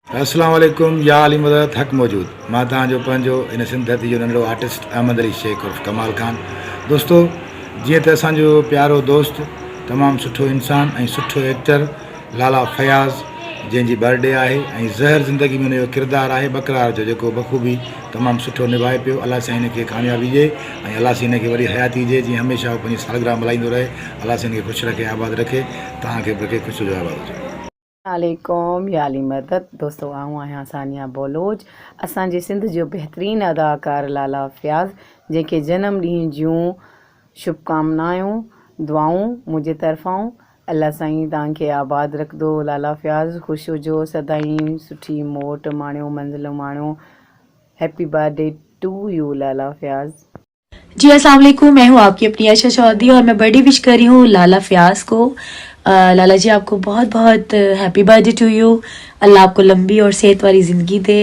अस्सलाम वालेकुम या अली मदद हक़ मौजूद मां तव्हांजो पंहिंजो इन सिंध धरती जो नंढड़ो आर्टिस्ट अहमद अली शेख उर्फ़ कमाल ख़ान। दोस्तो, जीअं त असांजो प्यारो दोस्त तमामु सुठो इंसान ऐं सुठो एक्टर लाला फयाज़ जंहिंजी बर्थडे आहे ऐं ज़हर ज़िंदगी में हुनजो किरदारु आहे बकरार जो, जेको बख़ूबी तमामु सुठो निभाए पियो। अलाह साईं हिनखे कामयाबी ॾिए ऐं अलाह साईं हिनखे वरी हयाती ॾिए, जीअं हमेशह हू पंहिंजी सालगिरह मल्हाईंदो रहे। अलाह साईं हिनखे ख़ुशि रखे, आबाद रखे। तव्हांखे बि रखे, ख़ुशि हुजो, आबाद हुजो। वालेकुम या अली मदद। दोस्तों, आऊं आहियां सानिया बलोच, असांजे सिंध जो बहितरीनु अदाकार लाला फयाज़, जंहिंखे जनम ॾींहं जूं शुभकामनायूं दुआऊं मुंहिंजे तरफ़ां। अलाह साईं तव्हांखे आबाद रखंदो। लाला फयाज़ ख़ुशि हुजो, सदाईं सुठी मोट माणियो, मंज़िल माणियो। हैप्पी बर्थडे टू यू लाला फयाज़। जी अस्सलाम वालेकुम, मैं हूँ आपकी अपनी आयशा चौधरी और मैं बर्थडे विश कर रही हूँ लाला फयाज को। लाला जी, आपको बहुत बहुत हैप्पी बर्थडे टू यू। अल्लाह आपको लंबी और सेहत वाली ज़िंदगी दे।